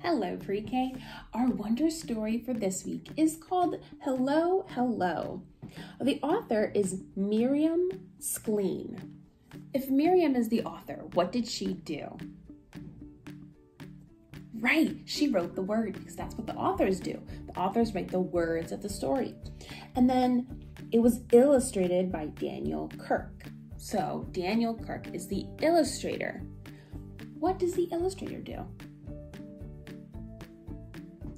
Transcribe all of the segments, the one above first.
Hello, Pre-K. Our wonder story for this week is called Hello, Hello. The author is Miriam Schlein. If Miriam is the author, what did she do? Right, she wrote the word because that's what the authors do. The authors write the words of the story. And then it was illustrated by Daniel Kirk. So Daniel Kirk is the illustrator. What does the illustrator do?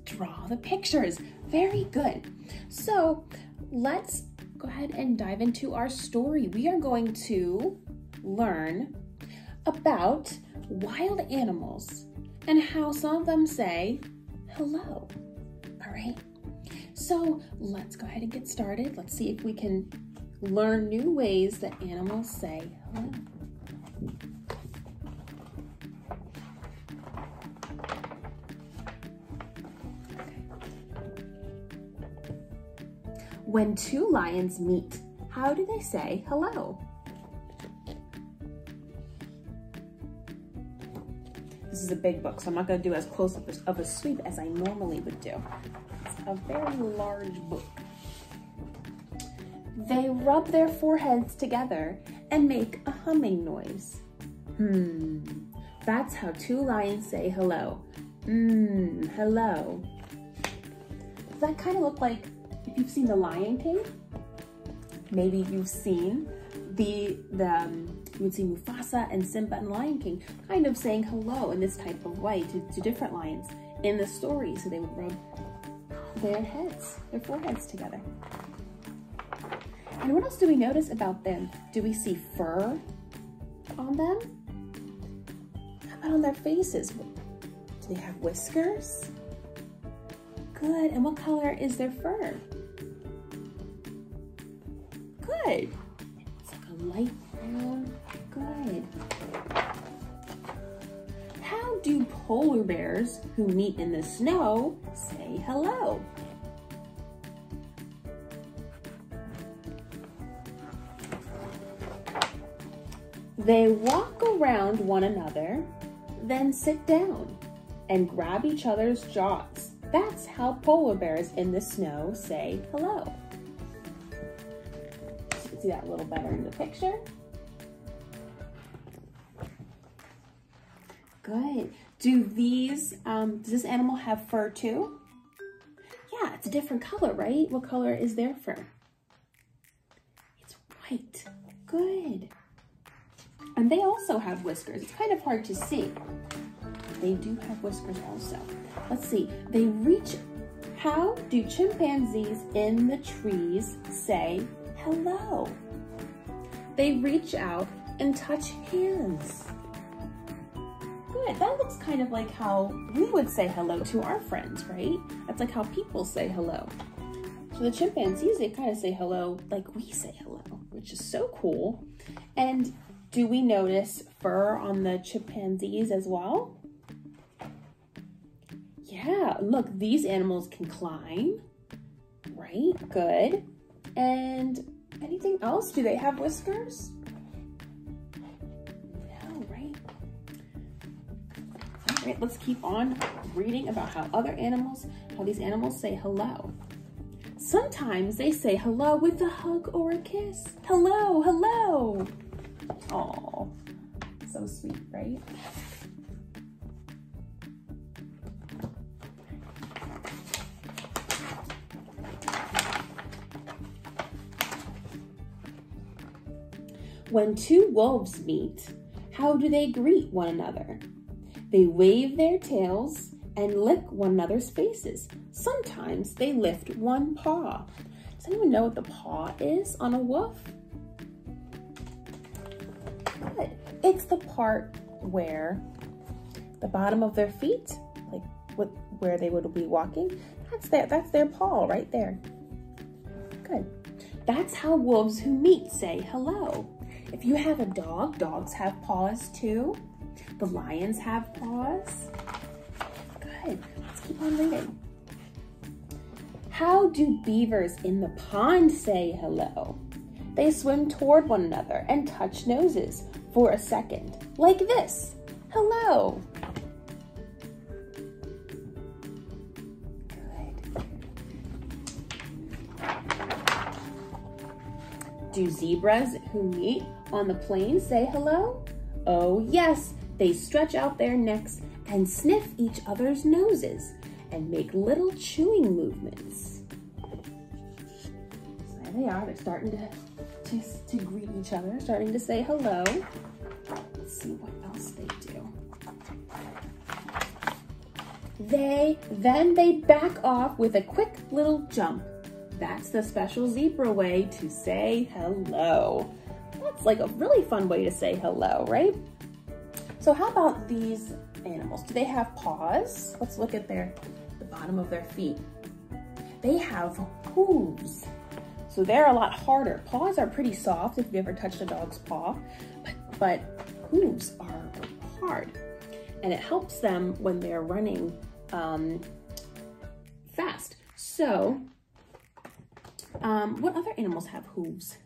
Draw the pictures. Very good. So let's go ahead and dive into our story. We are going to learn about wild animals and how some of them say hello. All right. So let's go ahead and get started. Let's see if we can learn new ways that animals say hello. When two lions meet, how do they say hello? This is a big book, so I'm not going to do as close of a sweep as I normally would do. It's a very large book. They rub their foreheads together and make a humming noise. That's how two lions say hello. Hello. Does that kind of look like, if you've seen The Lion King, maybe you've seen you would see Mufasa and Simba and Lion King kind of saying hello in this type of way to different lions in the story. So they would rub their foreheads together. And what else do we notice about them? Do we see fur on them? How about on their faces? Do they have whiskers? Good. And what color is their fur? Good. It's like a light brown. Good. How do polar bears who meet in the snow say hello? They walk around one another, then sit down and grab each other's jaws. That's how polar bears in the snow say hello. You can see that a little better in the picture. Good. Does this animal have fur too? Yeah, it's a different color, right? What color is their fur? It's white. Good. And they also have whiskers. It's kind of hard to see. They do have whiskers also. Let's see. How do chimpanzees in the trees say hello? They reach out and touch hands. Good. That looks kind of like how we would say hello to our friends, right? That's like how people say hello. So the chimpanzees, they kind of say hello like we say hello, which is so cool. And do we notice fur on the chimpanzees as well? Yeah, look, these animals can climb, right? Good. And anything else? Do they have whiskers? No, right? All right, let's keep on reading about how these animals say hello. Sometimes they say hello with a hug or a kiss. Hello, hello. Oh, so sweet, right? When two wolves meet, how do they greet one another? They wave their tails and lick one another's faces. Sometimes they lift one paw. Does anyone know what the paw is on a wolf? Good. It's the part where the bottom of their feet, like where they would be walking, that's their paw right there. Good. That's how wolves who meet say hello. If you have a dog, dogs have paws too. The lions have paws. Good. Let's keep on reading. How do beavers in the pond say hello? They swim toward one another and touch noses for a second, like this. Hello. Do zebras who meet on the plain say hello? Oh yes, they stretch out their necks and sniff each other's noses and make little chewing movements. So there they are, they're starting to greet each other, starting to say hello. Let's see what else they do. Then they back off with a quick little jump. That's the special zebra way to say hello. That's like a really fun way to say hello, right? So how about these animals? Do they have paws? Let's look at the bottom of their feet. They have hooves. So they're a lot harder. Paws are pretty soft if you've ever touched a dog's paw, but hooves are hard. And it helps them when they're running fast. So, what other animals have hooves?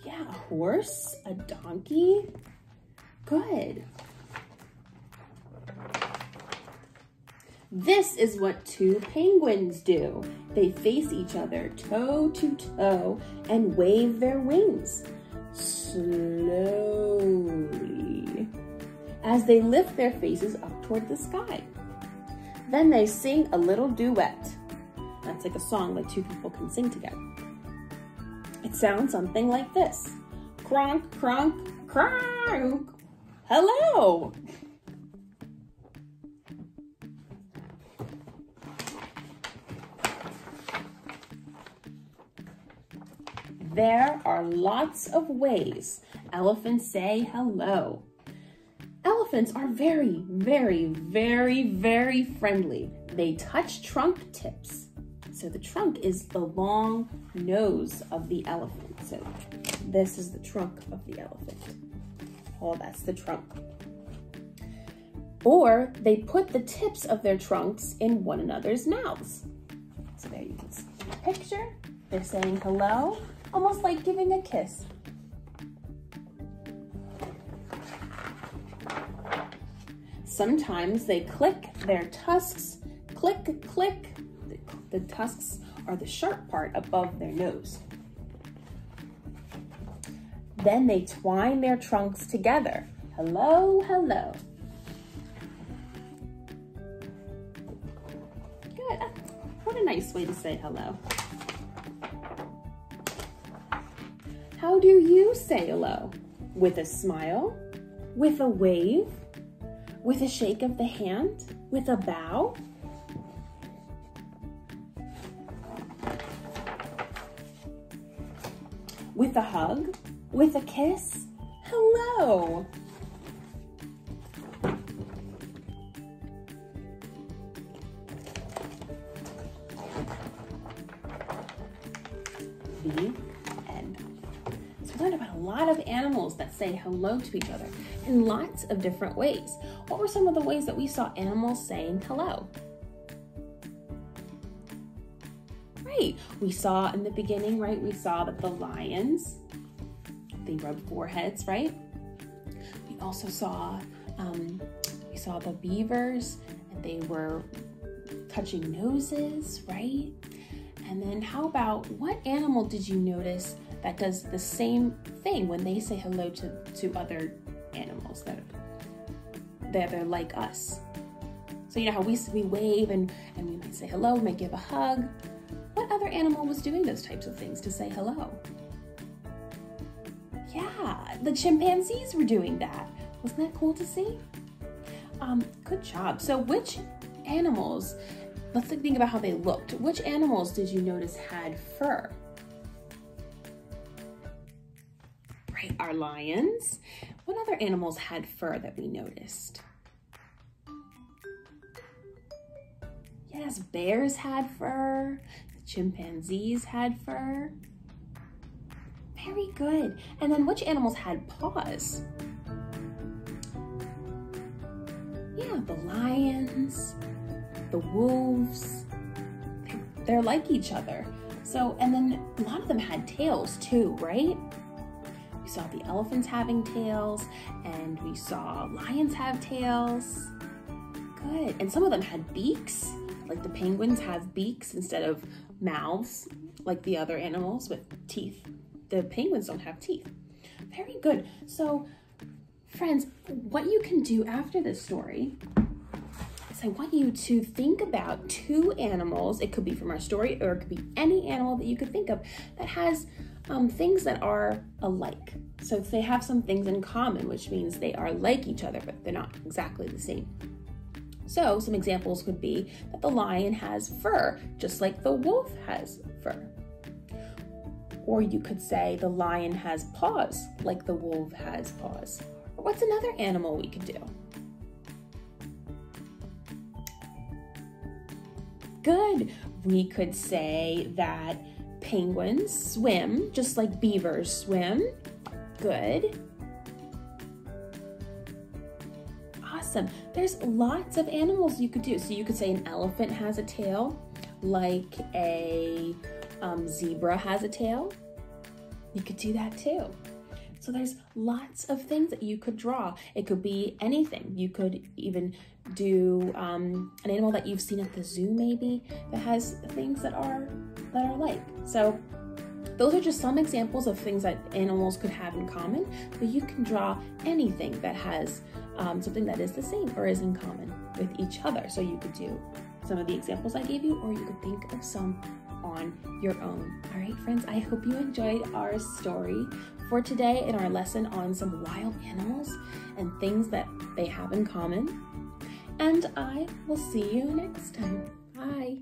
Yeah, a horse, a donkey. Good. This is what two penguins do. They face each other toe to toe and wave their wings slowly as they lift their faces up toward the sky. Then they sing a little duet. That's like a song that two people can sing together. It sounds something like this. Cronk, cronk, cronk. Hello. There are lots of ways elephants say hello. Elephants are very, very, very, very friendly. They touch trunk tips. So the trunk is the long nose of the elephant. So this is the trunk of the elephant. Oh, that's the trunk. Or they put the tips of their trunks in one another's mouths. So there you can see the picture. They're saying hello, almost like giving a kiss. Sometimes they click their tusks, click, click. The tusks are the sharp part above their nose. Then they twine their trunks together. Hello, hello. Good. What a nice way to say hello. How do you say hello? With a smile? With a wave? With a shake of the hand? With a bow? With a hug? With a kiss? Hello! The end. So we learned about a lot of animals that say hello to each other in lots of different ways. What were some of the ways that we saw animals saying hello? Right, we saw in the beginning, right, we saw that the lions, they rub foreheads, right? We also saw, the beavers, and they were touching noses, right? And then how about, what animal did you notice that does the same thing when they say hello to other animals that are like us? So you know how we wave and we might say hello, we might give a hug. What other animal was doing those types of things to say hello? Yeah, the chimpanzees were doing that. Wasn't that cool to see? Good job. So which animals, let's think about how they looked. Which animals did you notice had fur? Right, our lions. What other animals had fur that we noticed? Yes, bears had fur. Chimpanzees had fur. Very good. And then which animals had paws? Yeah, the lions, the wolves, they're like each other. So, and then a lot of them had tails too, right? We saw the elephants having tails, and we saw lions have tails. Good. And some of them had beaks, Like the penguins have beaks instead of mouths, like the other animals with teeth. The penguins don't have teeth. Very good. So friends, what you can do after this story is I want you to think about 2 animals. It could be from our story, or it could be any animal that you could think of that has things that are alike. So they have some things in common, which means they are like each other, but they're not exactly the same. So some examples could be that the lion has fur, just like the wolf has fur. Or you could say the lion has paws, like the wolf has paws. Or what's another animal we could do? Good. We could say that penguins swim just like beavers swim. Good. Awesome. There's lots of animals you could do. So you could say an elephant has a tail, like a zebra has a tail. You could do that too. So there's lots of things that you could draw. It could be anything. You could even do an animal that you've seen at the zoo maybe that has things that are like. So those are just some examples of things that animals could have in common, but you can draw anything that has something that is the same or is in common with each other. So you could do some of the examples I gave you, or you could think of some on your own. All right, friends, I hope you enjoyed our story for today in our lesson on some wild animals and things that they have in common. And I will see you next time. Bye.